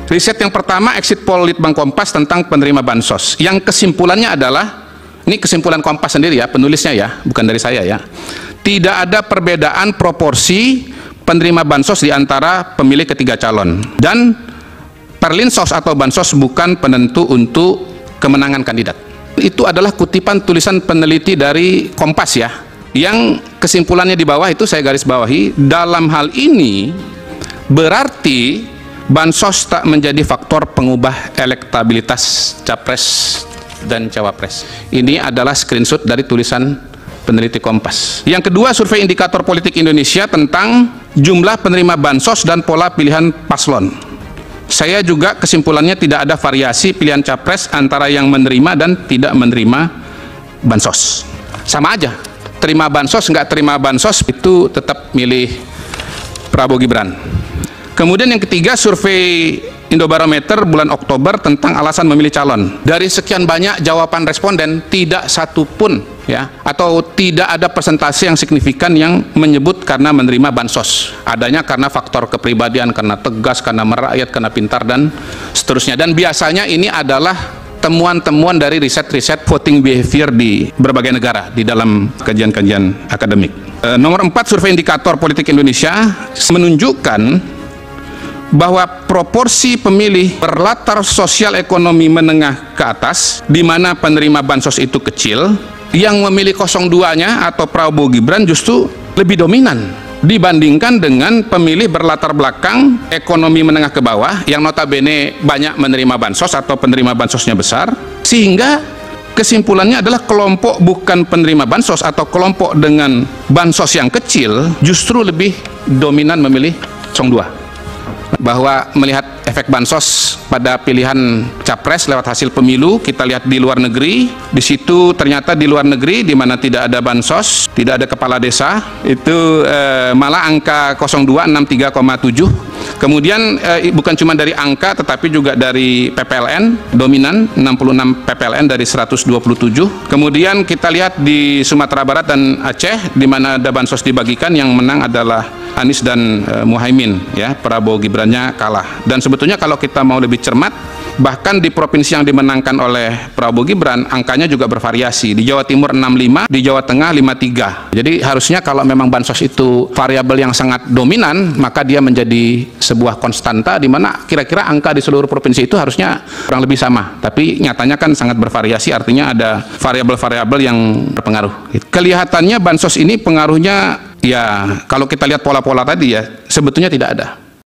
Riset yang pertama, exit poll Litbang Kompas tentang penerima bansos. Yang kesimpulannya adalah, ini kesimpulan Kompas sendiri ya, penulisnya ya, bukan dari saya ya. Tidak ada perbedaan proporsi penerima bansos di antara pemilih ketiga calon. Dan perlinsos atau bansos bukan penentu untuk kemenangan kandidat. Itu adalah kutipan tulisan peneliti dari Kompas ya. Yang kesimpulannya di bawah itu saya garis bawahi, dalam hal ini berarti bansos tak menjadi faktor pengubah elektabilitas capres dan cawapres. Ini adalah screenshot dari tulisan peneliti Kompas. Yang kedua, survei indikator politik Indonesia tentang jumlah penerima bansos dan pola pilihan paslon. Saya juga kesimpulannya tidak ada variasi pilihan capres antara yang menerima dan tidak menerima bansos. Sama aja, terima bansos, nggak terima bansos, itu tetap milih Prabowo Gibran. Kemudian yang ketiga, survei Indobarometer bulan Oktober tentang alasan memilih calon. Dari sekian banyak jawaban responden, tidak satu pun ya, atau tidak ada persentase yang signifikan yang menyebut karena menerima bansos. Adanya karena faktor kepribadian, karena tegas, karena merakyat, karena pintar, dan seterusnya. Dan biasanya ini adalah temuan-temuan dari riset-riset voting behavior di berbagai negara di dalam kajian-kajian akademik. Nomor 4, survei indikator politik Indonesia menunjukkan bahwa proporsi pemilih berlatar sosial ekonomi menengah ke atas, di mana penerima bansos itu kecil, yang memilih 02-nya atau Prabowo Gibran justru lebih dominan dibandingkan dengan pemilih berlatar belakang ekonomi menengah ke bawah, yang notabene banyak menerima bansos atau penerima bansosnya besar, sehingga kesimpulannya adalah kelompok bukan penerima bansos atau kelompok dengan bansos yang kecil justru lebih dominan memilih 02. Bahwa melihat efek bansos pada pilihan capres lewat hasil pemilu, kita lihat di luar negeri, di situ ternyata di luar negeri di mana tidak ada bansos, tidak ada kepala desa, itu malah angka 02 63,7. Kemudian bukan cuma dari angka tetapi juga dari PPLN dominan, 66 PPLN dari 127. Kemudian kita lihat di Sumatera Barat dan Aceh di mana ada bansos dibagikan, yang menang adalah Anies dan Muhaimin ya, Prabowo Gibrannya kalah. Dan sebetulnya kalau kita mau lebih cermat, bahkan di provinsi yang dimenangkan oleh Prabowo Gibran angkanya juga bervariasi. Di Jawa Timur 65, di Jawa Tengah 53. Jadi harusnya kalau memang bansos itu variabel yang sangat dominan, maka dia menjadi sebuah konstanta di mana kira-kira angka di seluruh provinsi itu harusnya kurang lebih sama. Tapi nyatanya kan sangat bervariasi, artinya ada variabel-variabel yang berpengaruh. Kelihatannya bansos ini pengaruhnya ya, kalau kita lihat pola-pola tadi ya, sebetulnya tidak ada.